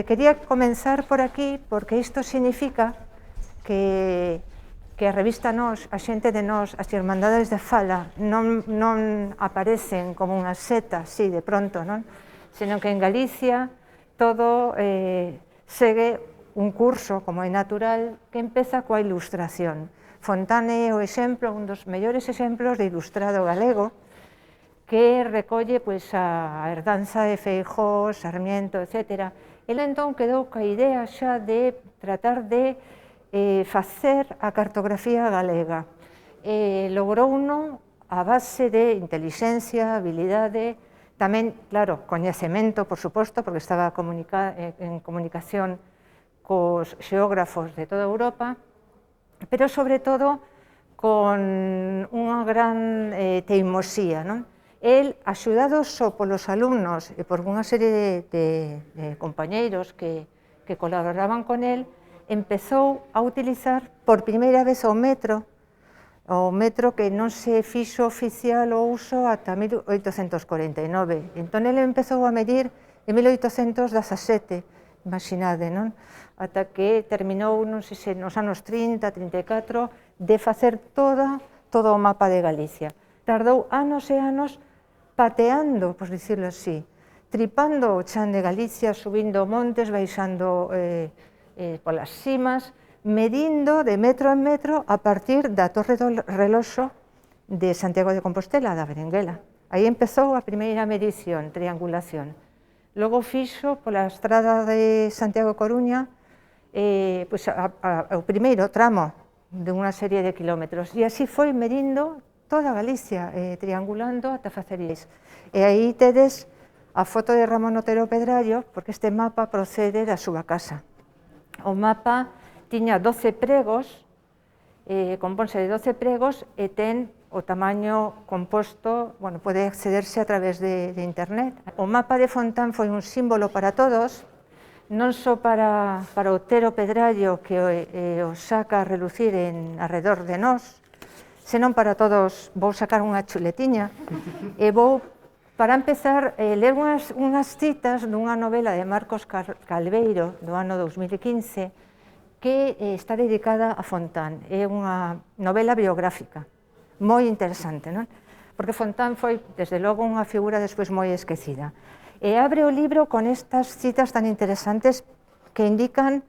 quería comenzar por aquí porque isto significa que a revista Nós, a xente de Nós, as Irmandades de Fala non aparecen como unha seta, así de pronto, non? Senón que en Galicia todo segue un curso, como é natural, que empeza coa ilustración. Fontán é o exemplo, un dos mellores exemplos de ilustrado galego, que recolle a herdanza de Feijóo, Sarmiento, etc. Ele entón quedou ca idea xa de tratar de facer a cartografía galega. Logrouno a base de intelixencia, habilidade, tamén, claro, coñecemento, por suposto, porque estaba en comunicación cos xeógrafos de toda Europa, pero sobre todo con unha gran teimosía, non? El, axudado só polos alumnos e por unha serie de compañeiros que colaboraban con el, empezou a utilizar por primeira vez o metro que non se fixo oficial o uso ata 1849. Entón, ele empezou a medir en 1817, imaginade, non? Ata que terminou, non sei se nos anos 30, 34, de facer todo o mapa de Galicia. Tardou anos e anos pateando, por dicirlo así, tripando o chan de Galicia, subindo montes, baixando polas cimas, medindo de metro en metro a partir da Torre do Reloxo de Santiago de Compostela, da Berenguela. Aí empezou a primeira medición, triangulación. Logo fixo pola estrada de Santiago Coruña o primeiro tramo de unha serie de kilómetros, e así foi medindo toda Galicia, triangulando ata facer iso. E aí tedes a foto de Ramón Otero Pedrallo, porque este mapa procede da súa casa. O mapa tiña 12 pregos, compónse de 12 pregos e ten o tamaño composto, bueno, pode accederse a través de internet. O mapa de Fontán foi un símbolo para todos, non só para Otero Pedrallo, que o saca a relucir arredor de Nós, senón para todos. Vou sacar unha chuletiña e vou, para empezar, ler unhas citas dunha novela de Marcos Calveiro do ano 2015 que está dedicada a Fontán. É unha novela biográfica moi interesante, non? Porque Fontán foi, desde logo, unha figura despois moi esquecida. E abre o libro con estas citas tan interesantes que indican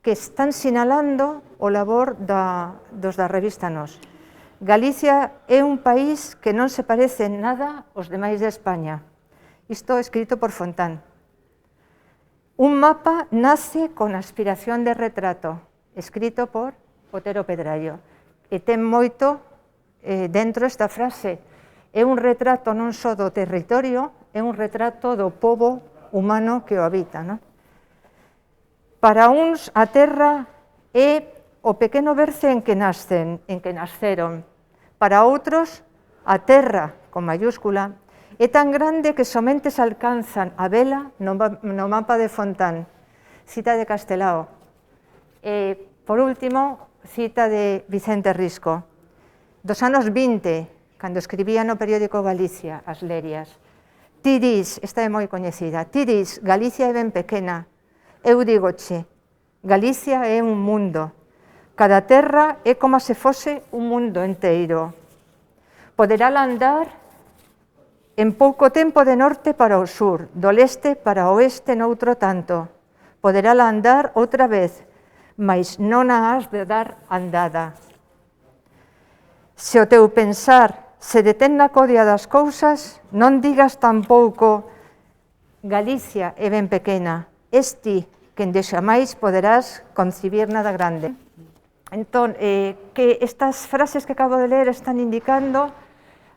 que están sinalando o labor dos da revista Nós. Galicia é un país que non se parece en nada aos demais de España. Isto escrito por Fontán. Un mapa nace con aspiración de retrato, escrito por Otero Pedrallo. E ten moito dentro esta frase. É un retrato non só do territorio, é un retrato do pobo humano que o habita, non? Para uns, a terra é o pequeno berce en que nasceron. Para outros, a terra, con mayúscula, é tan grande que somente se alcanzan a vela no mapa de Fontán. Cita de Castelao. E, por último, cita de Vicente Risco, dos anos 20, cando escribía no periódico Galicia, as Lerias. Ti dis, esta é moi coñecida, ti dis, Galicia é ben pequena. Eu digoche, Galicia é un mundo. Cada terra é como se fose un mundo enteiro. Poderala andar en pouco tempo de norte para o sur, do leste para o oeste noutro tanto. Poderala andar outra vez, mais non a has de dar andada. Se o teu pensar se detén na codia das cousas, non digas tampouco Galicia é ben pequena, es ti quen de xamais poderás concibir nada grande. Entón, que estas frases que acabo de ler están indicando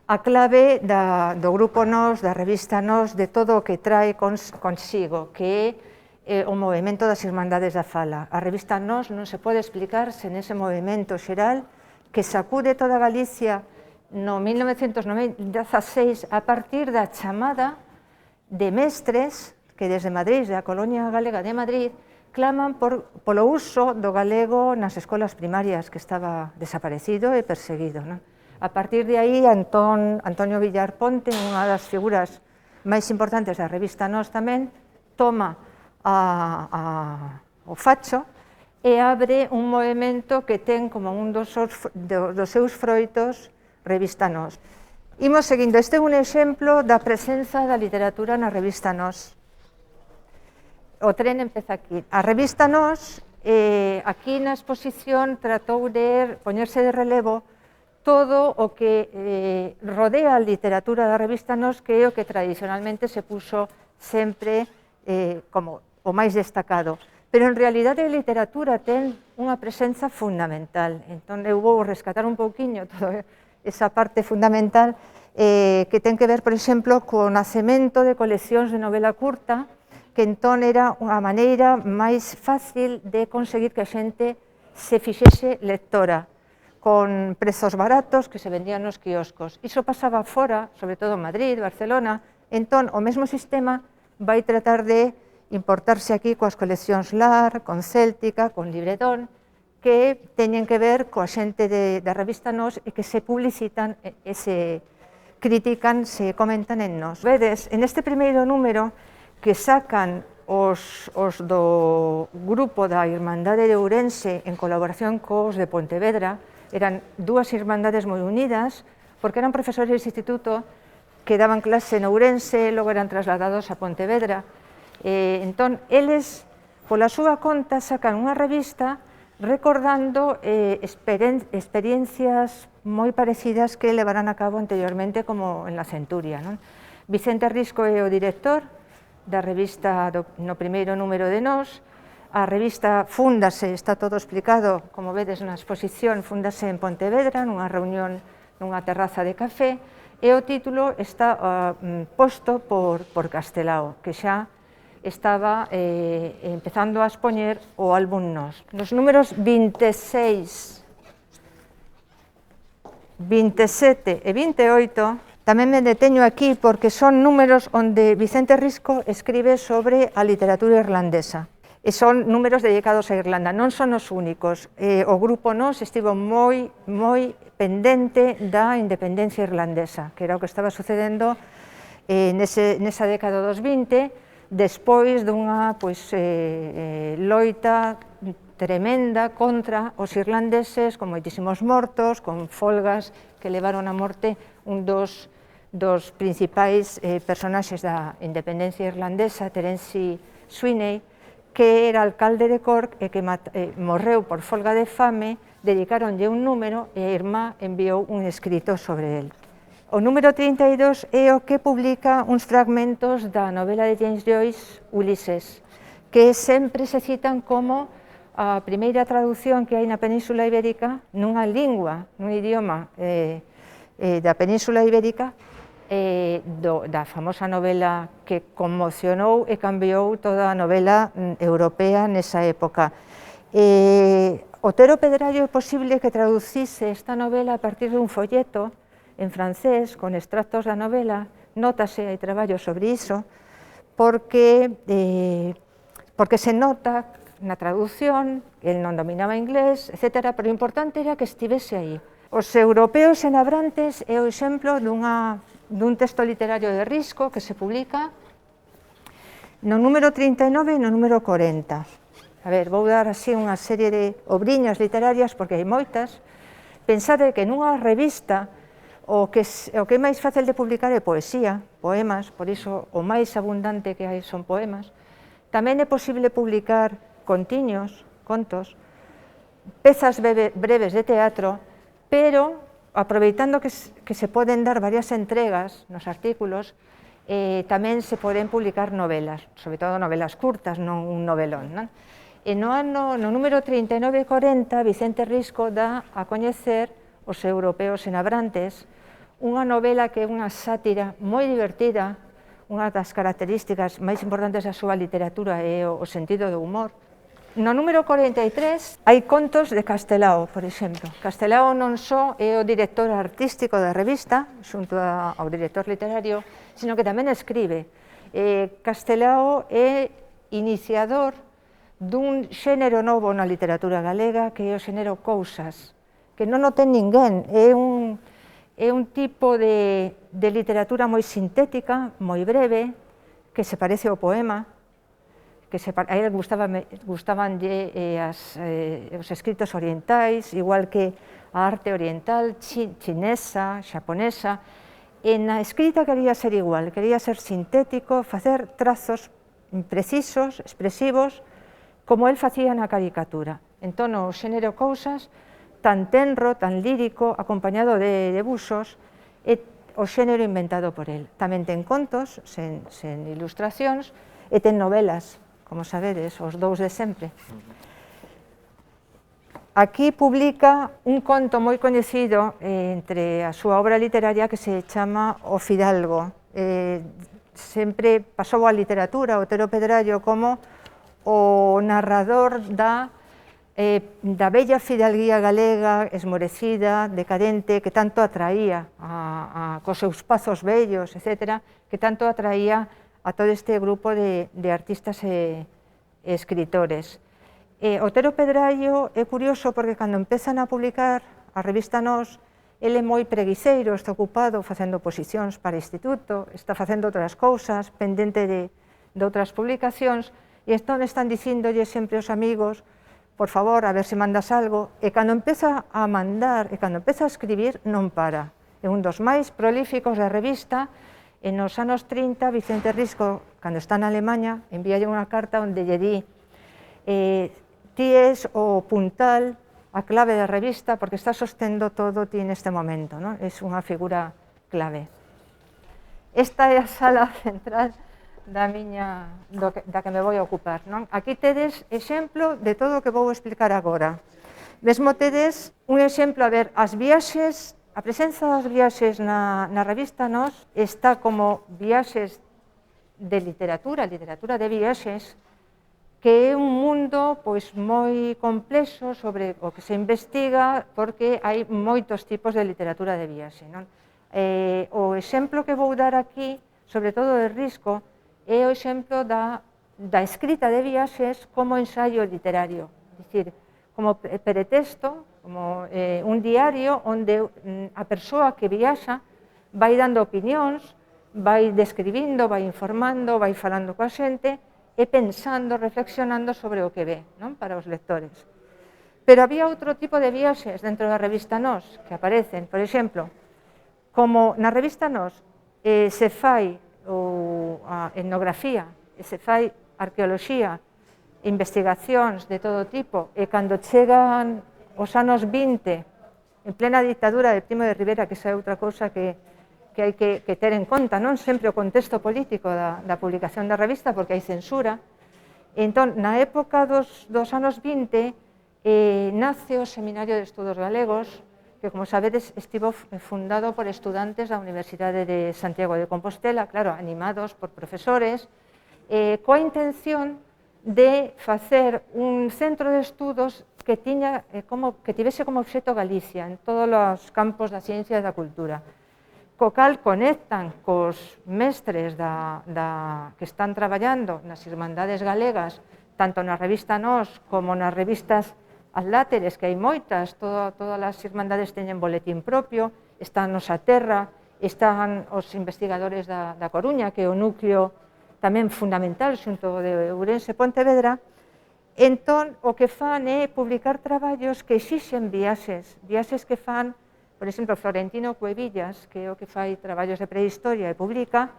a clave do grupo Nós, da revista Nós, de todo o que trae consigo, que é o movimento das Irmandades da Fala. A revista Nós non se pode explicar sen ese movimento xeral que sacude toda Galicia no 1916 a partir da chamada de mestres que desde Madrid, da Colonia Galega de Madrid, claman polo uso do galego nas escolas primarias, que estaba desaparecido e perseguido. A partir de aí, Antonio Villar Ponte, unha das figuras máis importantes da revista Nós tamén, toma ao facho e abre un movimento que ten como un dos seus froitos Revista Nós. Imos seguindo, este é un exemplo da presenza da literatura na Revista Nós. O tren empeza aquí. A Revista Nós, aquí na exposición, tratou de poñerse de relevo todo o que rodea a literatura da Revista Nós, que é o que tradicionalmente se puxo sempre como o máis destacado. Pero en realidade a literatura ten unha presenza fundamental. Entón eu vou rescatar un pouquiño toda esa parte fundamental que ten que ver, por exemplo, co nacemento de coleccións de novela curta, que entón era unha maneira máis fácil de conseguir que a xente se fixese lectora, con prezos baratos que se vendían nos quioscos. Iso pasaba fora, sobre todo en Madrid, Barcelona, entón o mesmo sistema vai tratar de importarse aquí coas coleccións LAR, con Céltica, con Libretón, que teñen que ver coa xente da Revista Nós e que se publicitan e se critican, se comentan en Nós. Vedes, en este primeiro número que sacan os do grupo da Irmandade de Ourense en colaboración cos de Pontevedra, eran dúas irmandades moi unidas, porque eran profesores de instituto que daban clase en Ourense, logo eran trasladados a Pontevedra. Entón, eles, pola súa conta, sacan unha revista recordando experiencias moi parecidas que levaran a cabo anteriormente como en la Centuria. Vicente Risco é o director da revista no primeiro número de Nós. A revista fúndase, está todo explicado, como vedes na exposición, fúndase en Pontevedra, nunha reunión nunha terraza de café, e o título está posto por Castelao, que xa estaba empezando a expoñer o álbum Nós. Nos números 26, 27 e 28 tamén me deteño aquí porque son números onde Vicente Risco escribe sobre a literatura irlandesa. E son números dedicados a Irlanda, non son os únicos. O grupo Nós estivo moi pendente da independencia irlandesa, que era o que estaba sucedendo nesa década dos 20, despois dunha loita tremenda contra os irlandeses, con moitísimos mortos, con folgas que levaron a morte un dos principais personaxes da independencia irlandesa, Terence Sweeney, que era alcalde de Cork e que morreu por folga de fame. Dedicaronlle un número e a irmá enviou un escrito sobre el. O número 32 é o que publica uns fragmentos da novela de James Joyce, Ulises, que sempre se citan como a primeira traducción que hai na Península Ibérica nunha lingua, nun idioma da Península Ibérica, da famosa novela que conmocionou e cambiou toda a novela europea nesa época. Otero Pedrayo é posible que traducise esta novela a partir dun folleto en francés, con extractos da novela, nótase, hai traballo sobre iso, porque se nota na traducción, el non dominaba inglés, etc., pero o importante era que estivese aí. Os europeos enabrantes é o exemplo dun texto literario de Risco que se publica no número 39 e no número 40. A ver, vou dar así unha serie de obriñas literarias, porque hai moitas. Pensade que nunha revista o que é máis fácil de publicar é poesía, poemas, por iso o máis abundante que hai son poemas. Tamén é posible publicar contiños, contos, pezas breves de teatro, pero aproveitando que se poden dar varias entregas nos artículos, tamén se poden publicar novelas, sobre todo novelas curtas, non un novelón. E no número 39 e 40, Vicente Risco dá a coñecer os europeos enabrantes, unha novela que é unha sátira moi divertida. Unha das características máis importantes da súa literatura é o sentido do humor. No número 43 hai contos de Castelao, por exemplo. Castelao non só é o director artístico da revista, xunto ao director literario, sino que tamén escribe. Castelao é iniciador dun xénero novo na literatura galega, que é o xénero cousas, que non o ten ninguén. É un tipo de literatura moi sintética, moi breve, que se parece ao poema, a él gustaban os escritos orientais, igual que a arte oriental, chinesa, xaponesa. En a escrita quería ser igual, quería ser sintético, facer trazos precisos, expresivos, como él facía na caricatura. Entón, o xénero Cousas, tan tenro, tan lírico, acompañado de debuxos, é o xénero inventado por él. Tamén ten contos, sen ilustracións, e ten novelas, como sabedes, os dous de sempre. Aquí publica un conto moi coñecido entre a súa obra literaria que se chama O Fidalgo. Sempre pasou a literatura, Otero Pedrallo, como o narrador da bella fidalguía galega, esmorecida, decadente, que tanto atraía cos seus pazos bellos, etc., que tanto atraía a todo este grupo de artistas e escritores. Otero Pedrallo é curioso porque cando empezan a publicar a revista Nós, ele é moi preguiceiro, está ocupado facendo oposicións para instituto, está facendo outras cousas, pendente de outras publicacións, e entón están dicíndolle sempre os amigos, por favor, a ver se mandas algo, e cando empeza a mandar, e cando empeza a escribir, non para. É un dos máis prolíficos da revista. E nos anos 30, Vicente Risco, cando está na Alemanha, envíalle unha carta onde lle di ti es o puntal, a clave da revista, porque está sostendo todo ti neste momento, non? É unha figura clave. Esta é a sala central da que me vou ocupar, non? Aquí tedes exemplo de todo o que vou explicar agora. Mesmo tedes un exemplo, a ver, as viaxes. A presenza das viaxes na revista Nós está como viaxes de literatura de viaxes, que é un mundo pois moi complexo sobre o que se investiga, porque hai moitos tipos de literatura de viaxe, non? O exemplo que vou dar aquí, sobre todo de Risco, é o exemplo da escrita de viaxes como ensaio literario, é dicir, como pretexto, como un diario onde a persoa que viaxa vai dando opinións, vai describindo, vai informando, vai falando coa xente e pensando, reflexionando sobre o que ve, non? Para os lectores. Pero había outro tipo de viaxes dentro da revista Nós que aparecen, por exemplo, como na revista Nós se fai a etnografía, se fai arqueoloxía, investigacións de todo tipo, e cando chegan os anos 20, en plena dictadura de Primo de Rivera, que esa é outra cousa que hai que ter en conta, non sempre o contexto político da publicación da revista, porque hai censura. Entón, na época dos anos 20, nace o Seminario de Estudos Galegos, que, como sabedes, estivo fundado por estudantes da Universidade de Santiago de Compostela, claro, animados por profesores, coa intención de facer un centro de estudos que tivese como obxecto Galicia en todos os campos da ciencia e da cultura, co cal conectan cos mestres que están traballando nas Irmandades Galegas, tanto na revista Nós como nas revistas Atláteres, que hai moitas, todas as Irmandades teñen boletín propio, están os Aterra, están os investigadores da Coruña, que é o núcleo tamén fundamental xunto de Ourense e Pontevedra. Entón, o que fan é publicar traballos que exixen viaxes que fan, por exemplo, Florentino Cuevillas, que é o que fai traballos de prehistoria e publica,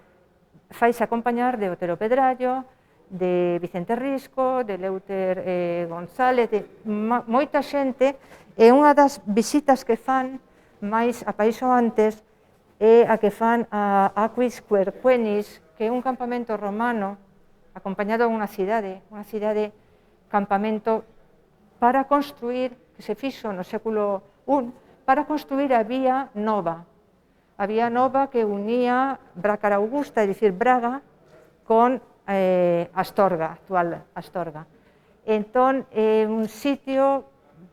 faise acompañar de Otero Pedrallo, de Vicente Risco, de Leuter González, de moita xente, e unha das visitas que fan máis a país ou antes é a que fan a Aquis Querquenis, que é un campamento romano acompañado a unha cidade campamento para construir, que se fixo no século I, para construir a Vía Nova que unía Brácara Augusta, é dicir, Braga, con Astorga, actual Astorga. Entón, é un sitio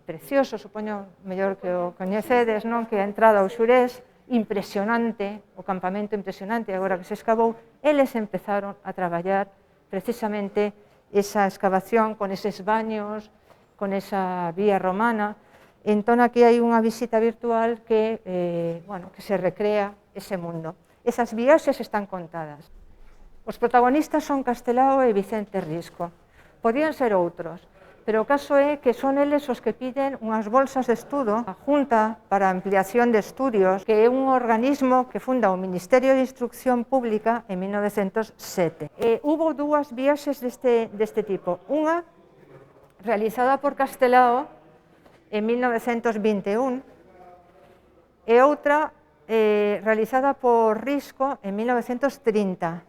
precioso, supoño mellor que o coñecedes, non? Que a entrada ao Xurés, impresionante, o campamento impresionante, agora que se escavou, eles empezaron a traballar precisamente esa excavación con eses baños, con esa vía romana. Entón, aquí hai unha visita virtual que se recrea ese mundo. Esas viaxes están contadas. Os protagonistas son Castelao e Vicente Risco. podían ser outros, pero o caso é que son eles os que piden unhas bolsas de estudo a Junta para a Ampliación de Estudios, que é un organismo que funda o Ministerio de Instrucción Pública en 1907. Hubo dúas viaxes deste tipo, unha realizada por Castelao en 1921 e outra realizada por Risco en 1930.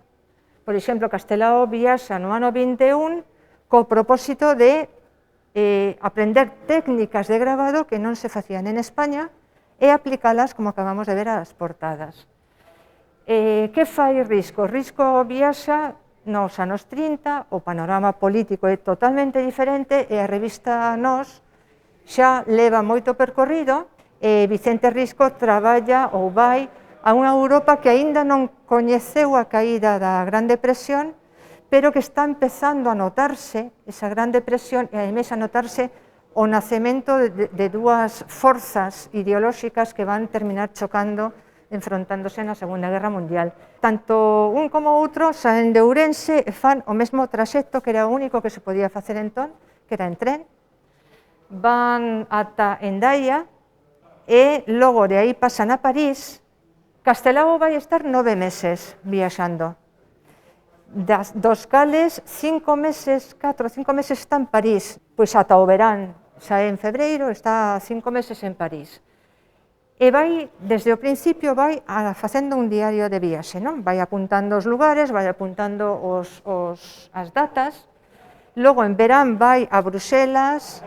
Por exemplo, Castelao viaxa no ano 21 co propósito de aprender técnicas de gravado que non se facían en España e aplicalas, como acabamos de ver, ás portadas. Que fai Risco? Risco viaxa nos anos 30, o panorama político é totalmente diferente e a revista Nós xa leva moito percorrido. Vicente Risco traballa ou vai a unha Europa que aínda non coñeceu a caída da Gran Depresión, pero que está empezando a notarse esa Gran Depresión e ademais a notarse o nacemento de dúas forzas ideolóxicas que van terminar chocando, enfrontándose na Segunda Guerra Mundial. Tanto un como outro saen de Ourense e fan o mesmo traxecto que era o único que se podía facer entón, que era en tren, van ata Hendaia e logo de aí pasan a París. Castelao vai estar 9 meses viaxando, dos cales 4 ou 5 meses está en París, pois ata o verán, xa en febreiro, está 5 meses en París. E vai, desde o principio, vai facendo un diario de viaxe, non? Vai apuntando os lugares, vai apuntando as datas, logo en verán vai a Bruxelas,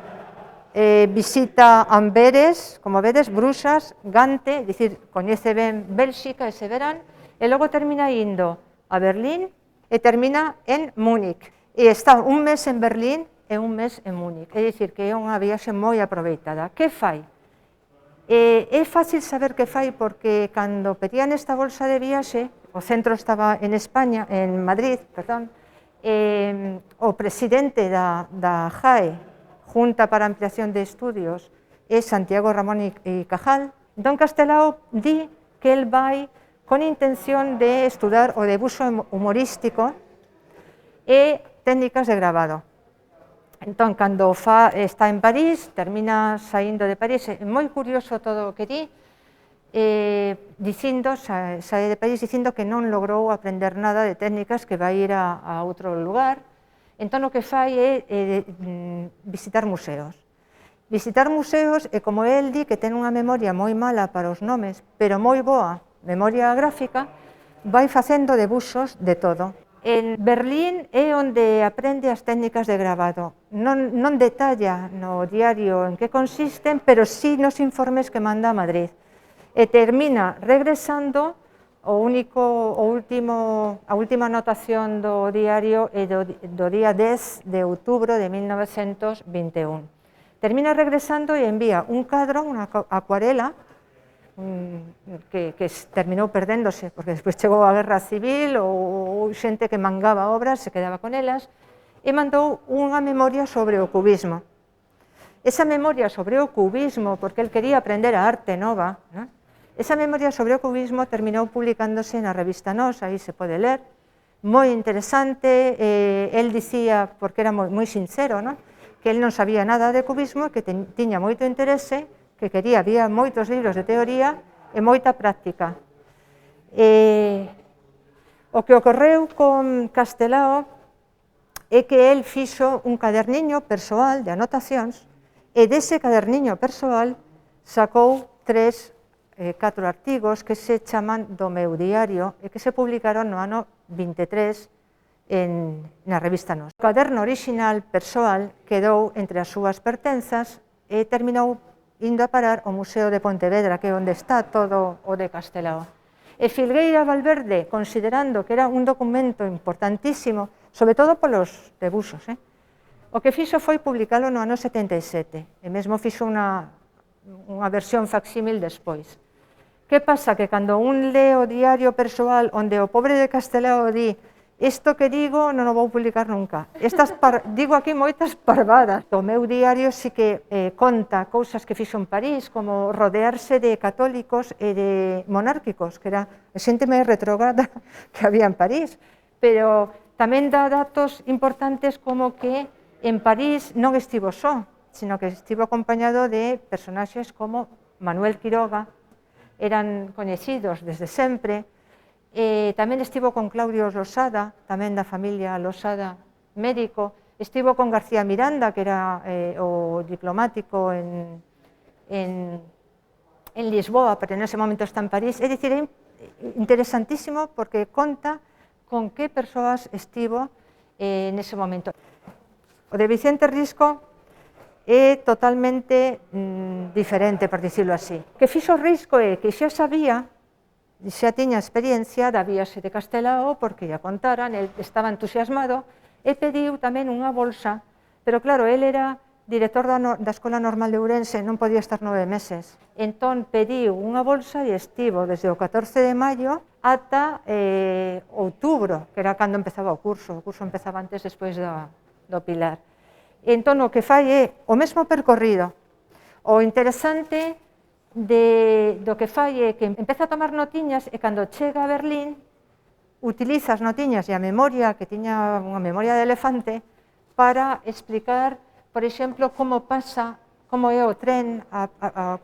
visita Amberes, como vedes, Bruxas, Gante, dicir, coñece ben Bélxica ese verán, e logo termina indo a Berlín e termina en Múnich. E está un mes en Berlín e un mes en Múnich, é dicir, que é unha viaxe moi aproveitada. Que fai? É fácil saber que fai porque cando pedían esta bolsa de viaxe, o centro estaba en España, en Madrid, perdón, o presidente da JAE, Junta para a Ampliación de Estudios, é Santiago Ramón y Cajal. Don Castelao di que el vai con intención de estudar o debuxo humorístico e técnicas de gravado. Entón, cando está en París, termina saindo de París, é moi curioso todo o que di, sae de París dicindo que non logrou aprender nada de técnicas, que vai ir a outro lugar. Entón, o que fai é visitar museos. Visitar museos e, como el di, que ten unha memoria moi mala para os nomes, pero moi boa memoria gráfica, vai facendo debuxos de todo. En Berlín é onde aprende as técnicas de gravado. Non detalla no diario en que consisten, pero sí nos informes que manda a Madrid. E termina regresando. A última anotación do diario é do día 10 de outubro de 1921. Termina regresando e envía un cadro, unha acuarela, que terminou perdéndose, porque despois chegou a Guerra Civil ou xente que mangaba obras, se quedaba con elas, e mandou unha memoria sobre o cubismo. Esa memoria sobre o cubismo, porque el quería aprender a arte nova, ¿no? Esa memoria sobre o cubismo terminou publicándose na revista Nós, aí se pode ler, moi interesante. El dicía, porque era moi sincero, ¿no?, que el non sabía nada de cubismo, que tiña moito interese, que había moitos libros de teoría e moita práctica. O que ocorreu con Castelao é que el fixo un caderniño persoal de anotacións e dese caderniño persoal sacou 4 artigos que se chaman do meu diario e que se publicaron no ano 23 na revista Nós. O caderno orixinal persoal quedou entre as súas pertenzas e terminou indo a parar ao Museo de Pontevedra, que é onde está todo o de Castelao. E Filgueira Valverde, considerando que era un documento importantísimo, sobre todo polos debuxos, o que fixo foi publicalo no ano 77, e mesmo fixo unha versión facsímil despois. Que pasa? Que cando un lee o diario persoal onde o pobre de Castelao di isto que digo non o vou publicar nunca, digo aquí moitas parvadas. O meu diario sí que conta cousas que fixo en París, como rodearse de católicos e de monárquicos, que era a xente máis retrógrada que había en París, pero tamén dá datos importantes como que En París non estivo só, sino que estivo acompañado de personaxes como Manuel Quiroga, eran coñecidos desde sempre. Tamén estivo con Claudio Losada, tamén da familia Losada, médico. Estivo con García Miranda, que era o diplomático en Lisboa, pero nese momento está en París. É dicir, é interesantísimo porque conta con que persoas estivo nese momento. O de Vicente Risco é totalmente diferente, por dicirlo así. O que fixo Risco é que xa sabía, xa tiña experiencia da viaxe de Castelao, porque lle contaran, el estaba entusiasmado, e pediu tamén unha bolsa, pero claro, el era director da Escola Normal de Ourense, non podía estar 9 meses. Entón pediu unha bolsa e estivo desde o 14 de maio ata outubro, que era cando empezaba o curso empezaba antes despois do Pilar. Entón o que fai é o mesmo percorrido. O interesante do que fai é que empeza a tomar notiñas e cando chega a Berlín utiliza as notiñas e a memoria, que tiña unha memoria de elefante, para explicar, por exemplo, como é o tren,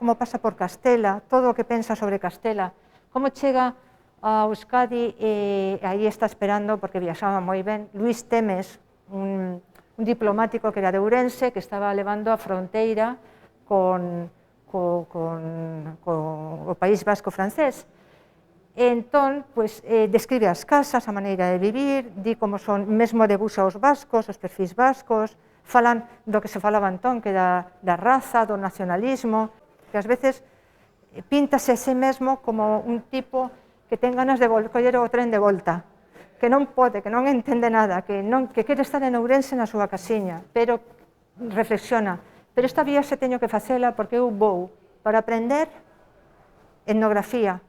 como pasa por Castela, todo o que pensa sobre Castela, como chega a Euskadi e aí está esperando, porque viaxaba moi ben, Luis Temes, un diplomático que era de Ourense, que estaba levando a fronteira con o País Vasco francés. Entón, describe as casas, a maneira de vivir, di como son, mesmo debuxa os vascos, os perfis vascos, falan do que se falaba entón, que da raza, do nacionalismo, que ás veces píntase a sí mesmo como un tipo que ten ganas de coller o tren de volta, que non pode, que non entende nada, que quere estar en Ourense na súa casiña, pero reflexiona, pero esta viaxe teño que facela porque eu vou para aprender etnografía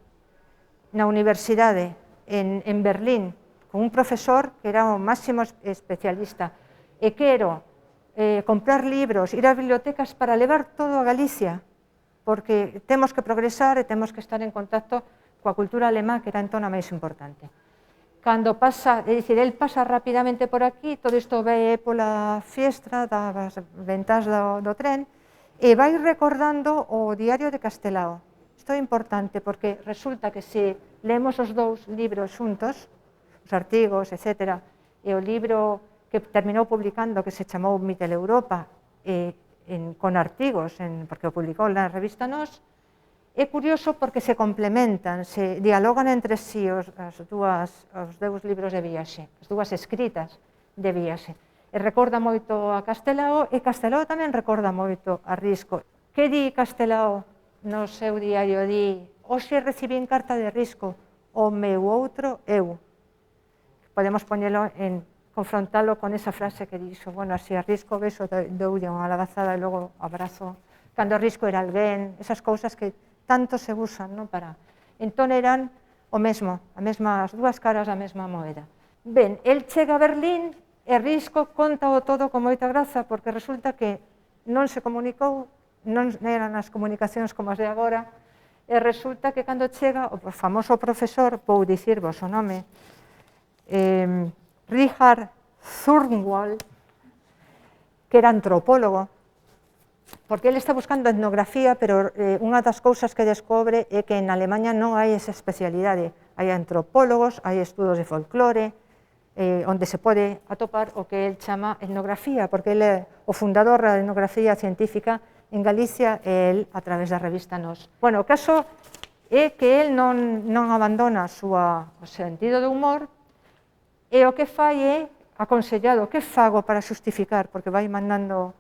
na universidade en Berlín, con un profesor que era o máximo especialista, e quero comprar libros, ir ás bibliotecas para levar todo a Galicia, porque temos que progresar e temos que estar en contacto coa cultura alemá, que era entón a máis importante. Cando pasa, é dicir, el pasa rapidamente por aquí, todo isto ve pola fiestra das ventas do tren, e vai recordando o Diario de Castelao. Isto é importante, porque resulta que se leemos os dous libros xuntos, os artigos, etc., e o libro que terminou publicando, que se chamou Mitteleuropa, con artigos, porque o publicou na revista Nós, é curioso porque se complementan, se dialogan entre sí os dous libros de viaxe, as dúas escritas de viaxe. E recorda moito a Castelao, e Castelao tamén recorda moito a Risco. Que di Castelao no seu diario? Di: hoxe recibín carta de Risco, o meu outro eu. Podemos poñelo confrontalo con esa frase que dixo, bueno, así a Risco beso, doulle unha labazada e logo abrazo. Cando Risco era alguén, esas cousas que tanto se usan, non, para... Entón eran o mesmo, as dúas caras da mesma moeda. Ben, el chega a Berlín e Risco contao todo con moita graza, porque resulta que non se comunicou, non eran as comunicacións como as de agora, e resulta que cando chega o famoso profesor, vou dicirvos o nome, Richard Zurnwald, que era antropólogo, porque ele está buscando etnografía, pero unha das cousas que descobre é que en Alemanha non hai esa especialidade. Hai antropólogos, hai estudos de folclore, onde se pode atopar o que el chama etnografía, porque ele é o fundador da etnografía científica en Galicia e el a través da revista Nós. Bueno, o caso é que el non abandona o sentido do humor, e o que fai é aconsellado, que fago para xustificar, porque vai mandando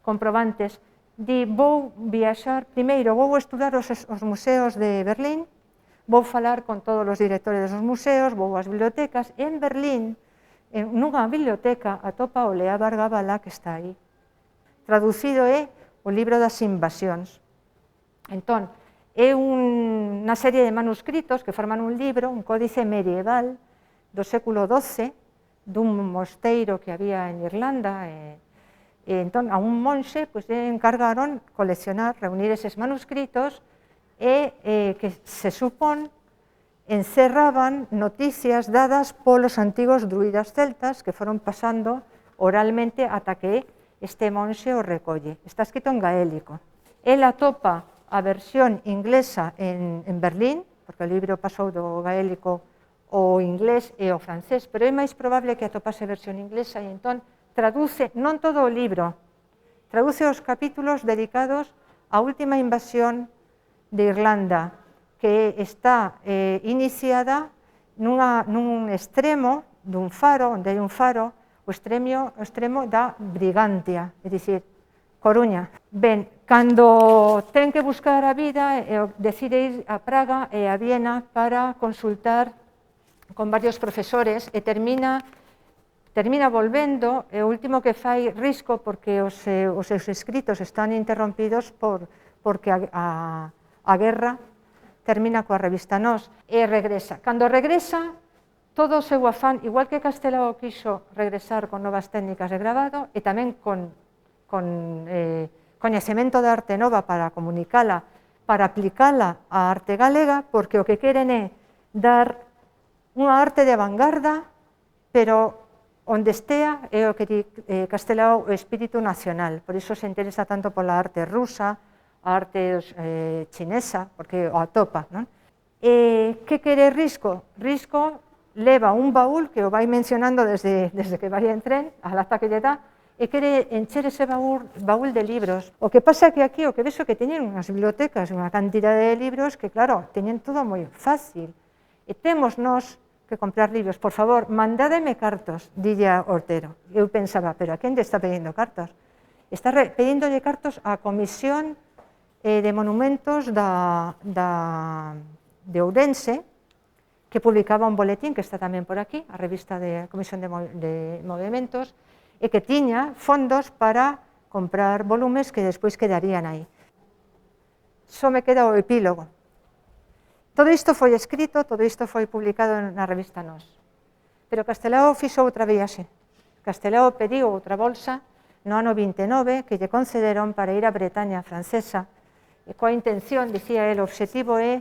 comprobantes, di: vou viaxar, primeiro vou estudar os museos de Berlín, vou falar con todos os directores dos museos, vou ás bibliotecas, e en Berlín, nunha biblioteca, atopa o Lea Bargabala, que está aí. Traducido é o libro das invasións. Entón, é unha serie de manuscritos que forman un libro, un códice medieval do século XII, dun mosteiro que había en Irlanda, entón, a un monxe encargaron coleccionar, reunir eses manuscritos e que se supón encerraban noticias dadas polos antigos druidas celtas que foron pasando oralmente ata que este monxe o recolle. Está escrito en gaélico. El atopa a versión inglesa en Berlín, porque o libro pasou do gaélico ao inglés e ao francés, pero é máis probable que atopase a versión inglesa e entón traduce, non todo o libro, traduce os capítulos dedicados á última invasión de Irlanda, que está iniciada nun extremo dun faro, onde hai un faro, o extremo da Brigantia, é dicir, Coruña. Ben, cando ten que buscar a vida, decide ir a Praga e a Viena para consultar con varios profesores e termina volvendo, e o último que fai risco porque os seus escritos están interrompidos porque a guerra termina coa revista Nós e regresa. Cando regresa, todo o seu afán, igual que Castelao quixo regresar con novas técnicas de gravado e tamén con coñecemento da arte nova para comunicala, para aplicala á arte galega, porque o que queren é dar unha arte de vanguarda, pero onde estea é o que di Castelao o espírito nacional, por iso se interesa tanto pola arte rusa, a arte chinesa, porque o atopa, non? E que quere Risco? Risco leva un baúl que o vai mencionando desde que vai en tren, a lata que lle dá, e quere encher ese baúl de libros. O que pasa que aquí, o que vexo que teñen unhas bibliotecas, unha cantidade de libros que, claro, teñen todo moi fácil. E temos nós que comprar libros. Por favor, mandádeme cartos, dille a Ortero. Eu pensaba, pero a quen lle está pedindo cartos? Está pedíndolle cartos á Comisión de Monumentos de Ourense, que publicaba un boletín que está tamén por aquí, a revista da Comisión de Monumentos, e que tiña fondos para comprar volumes que despois quedarían aí. Só me queda o epílogo. Todo isto foi escrito, todo isto foi publicado na revista Nós. Pero Castelao fixo outra viaxe. Castelao pediu outra bolsa no ano 29 que lle concederon para ir á Bretaña francesa, e coa intención, dicía el, o obxectivo é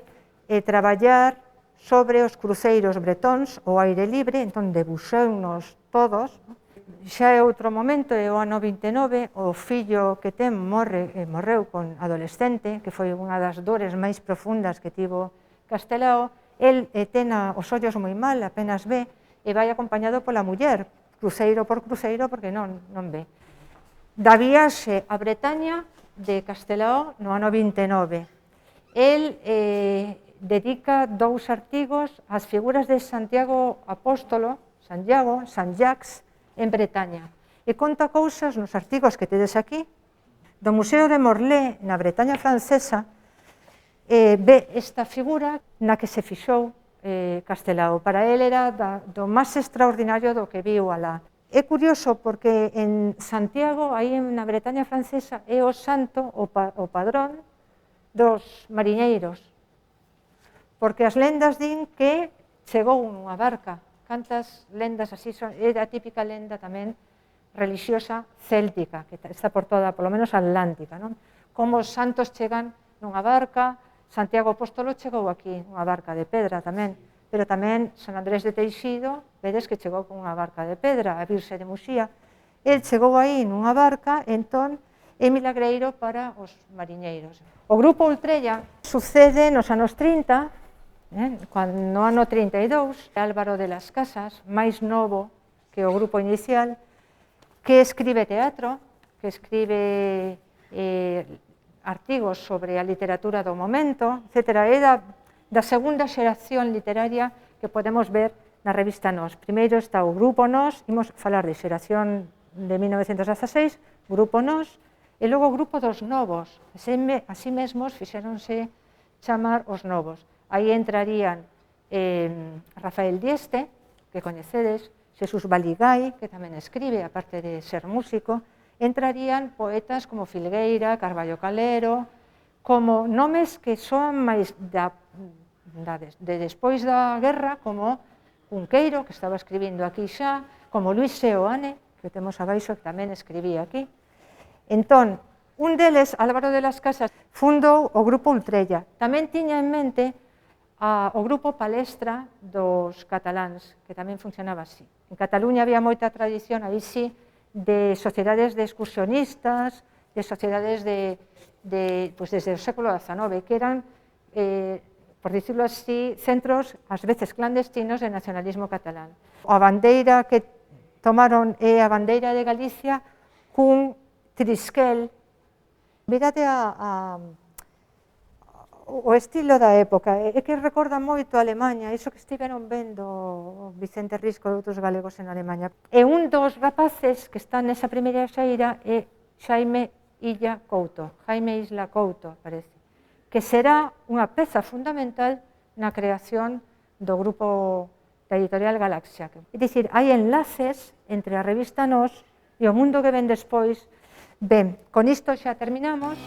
traballar sobre os cruceiros bretóns ao aire libre, entón debuxounos todos. Xa é outro momento, é o ano 29, o fillo que ten morreu con adolescente, que foi unha das dores máis profundas que tivo Castelao. El ten os ollos moi mal, apenas ve, e vai acompañado pola muller, cruceiro por cruceiro, porque non ve. Da viaxe a Bretaña de Castelao no ano 29. El dedica 2 artigos ás figuras de Santiago Apóstolo, San Jacques, en Bretaña. E conta cousas nos artigos que tedes aquí. Do Museo de Morlaix, na Bretaña francesa, ve esta figura na que se fixou Castelao. Para el era do máis extraordinario do que viu alá. É curioso porque en Santiago, aí na Bretaña francesa, é o santo, o padrón dos mariñeiros, porque as lendas din que chegou nunha barca. Cantas lendas así son, é a típica lenda tamén religiosa céltica, que está por toda, polo menos atlántica, non? Como os santos chegan nunha barca, Santiago Apóstolo chegou aquí nunha barca de pedra tamén, pero tamén San Andrés de Teixido, vedes que chegou con unha barca de pedra, a Virxe de Muxía. El chegou aí nunha barca, entón é milagreiro para os mariñeiros. O grupo Ultrella sucede nos anos 30, no ano 32, Álvaro de las Casas, máis novo que o grupo inicial, que escribe teatro, que escribe artigos sobre a literatura do momento, etc. É da segunda xeración literaria que podemos ver na revista Nós. Primeiro está o grupo Nós, imos falar de xeración de 1916, grupo Nós, e logo o grupo dos novos. Así mesmos fixéronse chamar os novos. Aí entrarían Rafael Dieste, que coñecedes, Xesús Baligái, que tamén escribe, aparte de ser músico. Entrarían poetas como Filgueira, Carballo Calero, como nomes que son máis de despois da guerra, como Cunqueiro, que estaba escribindo aquí xa, como Luis Seoane, que temos abaixo, que tamén escribía aquí. Entón, un deles, Álvaro de las Casas, fundou o grupo Ultrella. Tamén tiña en mente o grupo Palestra dos cataláns, que tamén funcionaba así. En Cataluña había moita tradición, aí sí, de sociedades de excursionistas, de sociedades pues desde el século XIX, que eran, por decirlo así, centros, ás veces clandestinos, de nacionalismo catalán. A bandeira que tomaron é a bandeira de Galicia cun trisquel. Mirade o estilo da época, é que recorda moito a Alemanha, iso que estiveron vendo o Vicente Risco e outros galegos en Alemanha. E un dos rapaces que están nesa primeira xeira é Xaime Illa Couto, Jaime Isla Couto, parece, que será unha peza fundamental na creación do grupo da editorial Galaxia. É dicir, hai enlaces entre a revista Nós e o mundo que ven despois. Ben, con isto xa terminamos.